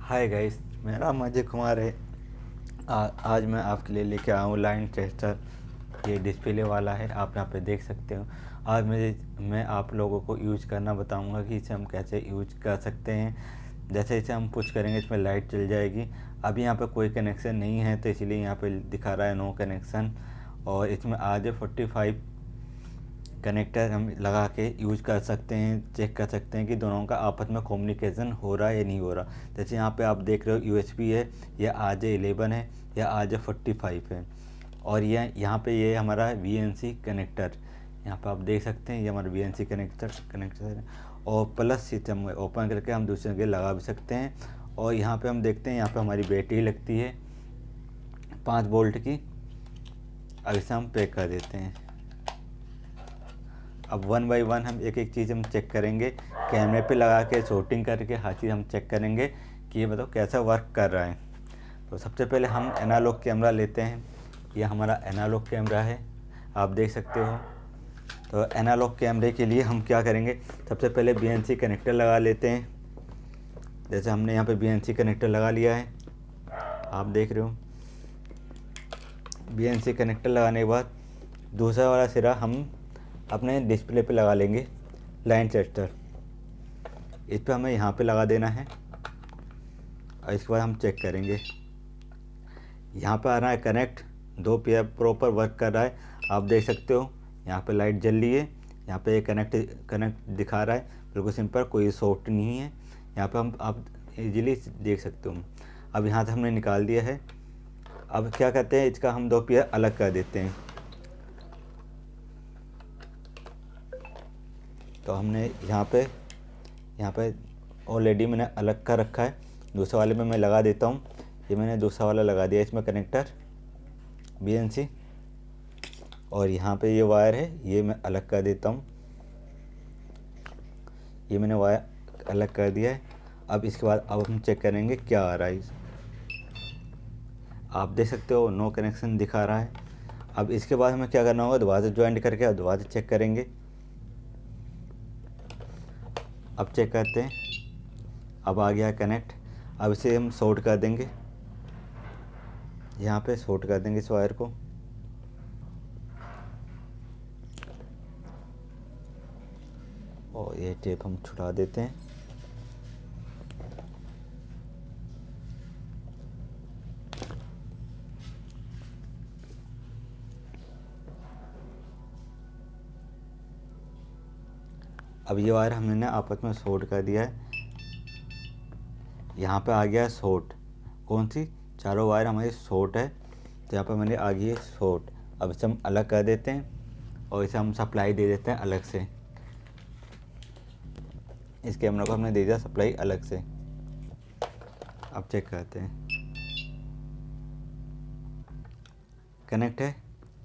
Hi guys, मेरा नाम अजय कुमार है। आज मैं आपके लिए लेके आया हूँ लाइन टेस्टर। ये डिस्प्ले वाला है, आप यहाँ पे देख सकते हो। आज मैं आप लोगों को यूज करना बताऊँगा कि इसे हम कैसे यूज कर सकते हैं। जैसे इसे हम पुश करेंगे इसमें लाइट चल जाएगी। अभी यहाँ पे कोई कनेक्शन नहीं है तो इसलिए यहाँ पे दिखा रहा है नो कनेक्शन। और इसमें RJ45 कनेक्टर हम लगा के यूज कर सकते हैं, चेक कर सकते हैं कि दोनों का आपस में कम्युनिकेशन हो रहा है या नहीं हो रहा। जैसे यहाँ पे आप देख रहे हो USB है, या RJ11 है, या RJ45 है। और ये यहाँ पे ये हमारा VNC कनेक्टर, यहाँ पे आप देख सकते हैं ये हमारा VNC कनेक्टर है। और प्लस सिस्टम ओपन करके हम दूसरे जगह लगा भी सकते हैं। और यहाँ पे हम देखते हैं यहाँ पे हमारी बैटरी लगती है 5 वोल्ट की। अब इसे हम पैक कर देते हैं। अब 1 बाई 1 हम एक एक चीज़ हम चेक करेंगे, कैमरे पे लगा के शूटिंग करके हर चीज़ हम चेक करेंगे कि ये बताओ कैसा वर्क कर रहा है। तो सबसे पहले हम एनालॉग कैमरा लेते हैं। ये हमारा एनालॉग कैमरा है, आप देख सकते हो। तो एनालॉग कैमरे के लिए हम क्या करेंगे, सबसे पहले BNC कनेक्टर लगा लेते हैं। जैसे हमने यहाँ पे BNC कनेक्टर लगा लिया है, आप देख रहे हो। BNC कनेक्टर लगाने के बाद दूसरा वाला सिरा हम अपने डिस्प्ले पे लगा लेंगे, लाइन टेस्टर। इस पर हमें यहाँ पे लगा देना है और इसके बाद हम चेक करेंगे। यहाँ पे आ रहा है कनेक्ट, 2 पेयर प्रॉपर वर्क कर रहा है, आप देख सकते हो। यहाँ पे लाइट जल रही है, यहाँ पे कनेक्ट दिखा रहा है, बिल्कुल सिंपल, कोई शॉर्ट नहीं है। यहाँ पे हम आप इजीली देख सकते हो। अब यहाँ से हमने निकाल दिया है। अब क्या करते हैं, इसका हम 2 पेयर अलग कर देते हैं। तो हमने यहाँ पे ऑलरेडी मैंने अलग कर रखा है। दूसरे वाले में मैं लगा देता हूँ। ये मैंने दूसरा वाला लगा दिया इसमें कनेक्टर BNC। और यहाँ पे ये वायर है, ये मैं अलग कर देता हूँ। ये मैंने वायर अलग कर दिया है। अब इसके बाद अब हम चेक करेंगे क्या आ रहा है। आप देख सकते हो नो कनेक्शन दिखा रहा है। अब इसके बाद हमें क्या करना होगा, दोबारा से ज्वाइंट करके अब दोबारा से चेक करेंगे। अब चेक करते हैं, अब आ गया कनेक्ट। अब इसे हम शॉर्ट कर देंगे, यहाँ पे शॉर्ट कर देंगे इस वायर को। और ये टेप हम छुड़ा देते हैं। अब ये वायर हमने ना आपस में शॉर्ट कर दिया है। यहाँ पे आ गया शॉर्ट, कौन सी, चारों वायर हमारी शॉर्ट है। तो यहाँ पे मैंने आ गई है शॉर्ट। अब इसे हम अलग कर देते हैं और इसे हम सप्लाई दे देते हैं अलग से। इस कैमरा को हमने दे दिया सप्लाई अलग से। अब चेक करते हैं, कनेक्ट है,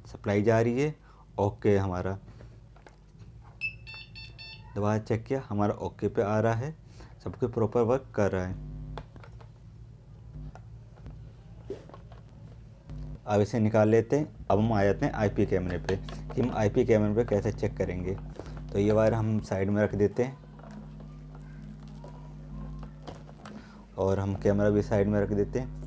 सप्लाई जा रही है, ओके। हमारा दोबारा चेक किया, हमारा ओके पे आ रहा है, सब कुछ प्रॉपर वर्क कर रहा है। अब इसे निकाल लेते हैं। अब हम आ जाते हैं IP कैमरे पे कि हम IP कैमरे पे कैसे चेक करेंगे। तो ये वायर हम साइड में रख देते हैं और हम कैमरा भी साइड में रख देते हैं।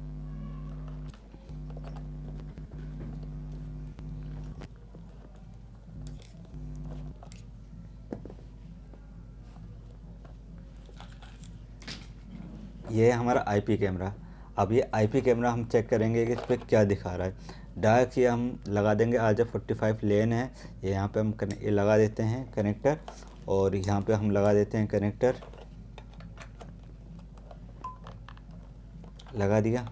ये है हमारा IP कैमरा। अब ये IP कैमरा हम चेक करेंगे कि इस पर क्या दिखा रहा है। डायरेक्ट ये हम लगा देंगे, RJ45 लेन है, ये यहाँ पे हम ये लगा देते हैं कनेक्टर। और यहाँ पे हम लगा देते हैं कनेक्टर, लगा दिया।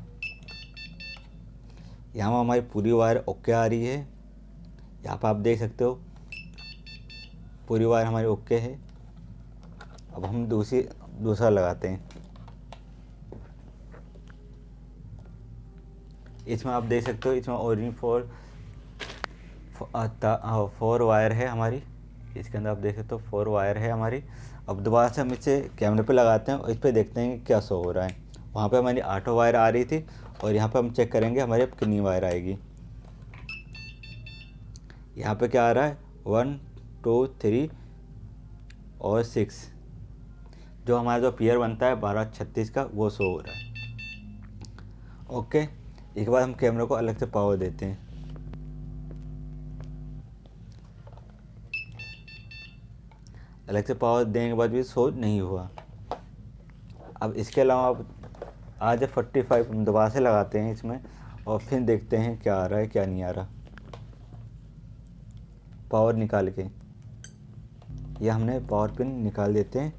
यहाँ हमारी पूरी वायर ओके आ रही है, यहाँ पर आप देख सकते हो पूरी वायर हमारी ओके है। अब हम दूसरा लगाते हैं। इसमें आप देख सकते हो, इसमें ओरिजिन 4 वायर है हमारी। इसके अंदर आप देख सकते हो 4 वायर है हमारी। अब दोबारा से हम इसे कैमरे पे लगाते हैं और इस पर देखते हैं कि क्या शो हो रहा है। वहाँ पे हमारी 8 वायर आ रही थी और यहाँ पे हम चेक करेंगे हमारी अब कितनी वायर आएगी। यहाँ पे क्या आ रहा है, 1 2 3 और 6। जो हमारा जो पेयर बनता है 12 36 का, वो शो हो रहा है। ओके, एक बार हम कैमरा को अलग से पावर देते हैं। अलग से पावर देने के बाद भी शो नहीं हुआ। अब इसके अलावा अब आज 45 हम दोबारा से लगाते हैं इसमें और फिर देखते हैं क्या आ रहा है क्या नहीं आ रहा। पावर निकाल के ये हमने पावर पिन निकाल देते हैं,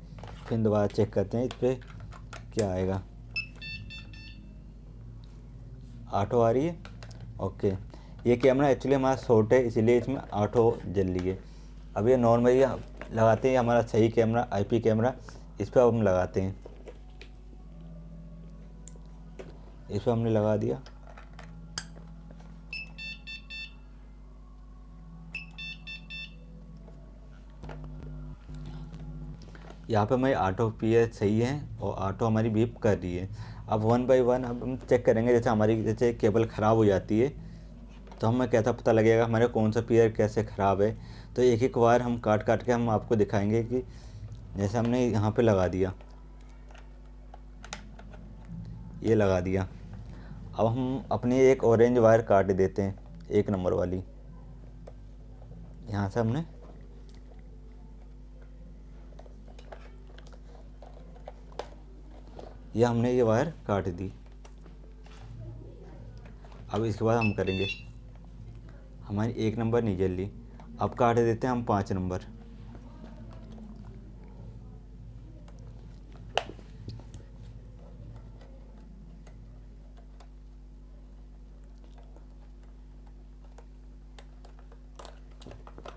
फिर दोबारा चेक करते हैं इस पर क्या आएगा। ऑटो आ रही है। ओके, ये कैमरा एक्चुअली हमारा शॉर्ट है इसलिए इसमें ऑटो जल रही है। अब ये नॉर्मली लगाते हैं हमारा सही कैमरा आईपी कैमरा, इस पर अब हम लगाते हैं। इस पर हमने लगा दिया। यहाँ पे हमारी ऑटो पीएस सही है और ऑटो हमारी बीप कर रही है। अब वन बाय वन अब हम चेक करेंगे, जैसे हमारी जैसे केबल ख़राब हो जाती है तो हमें कैसा पता लगेगा हमारे कौन सा पेयर कैसे ख़राब है। तो एक एक वायर हम काट काट के हम आपको दिखाएंगे कि जैसे हमने यहाँ पे लगा दिया, ये लगा दिया। अब हम अपनी एक ऑरेंज वायर काट देते हैं, 1 नंबर वाली। यहाँ से हमने ये वायर काट दी। अब इसके बाद हम करेंगे, हमारी 1 नंबर नहीं जल रही, अब काट देते हैं हम 5 नंबर।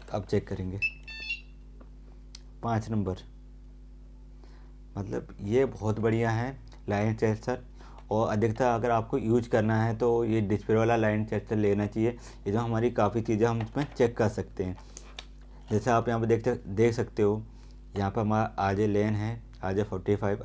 अब चेक करेंगे 5 नंबर, मतलब ये बहुत बढ़िया है लाइन टेस्टर। और अधिकतर अगर आपको यूज करना है तो ये डिस्प्ले वाला लाइन टेस्टर लेना चाहिए। ये जो हमारी काफ़ी चीज़ें हम इसमें चेक कर सकते हैं। जैसे आप यहाँ पे देख सकते हो, यहाँ पर हमारा RJ लेन है, RJ45,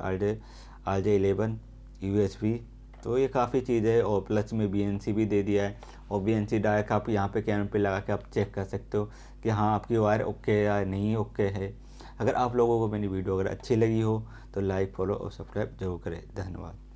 RJ11 USB। तो ये काफ़ी चीज़ है और प्लस में BNC भी दे दिया है। और BNC डायरेक्ट आप यहाँ पे कैमरे पे लगा के आप चेक कर सकते हो कि हाँ आपकी वायर ओके है या नहीं ओके है। अगर आप लोगों को मेरी वीडियो अगर अच्छी लगी हो तो लाइक फॉलो और सब्सक्राइब जरूर करें। धन्यवाद।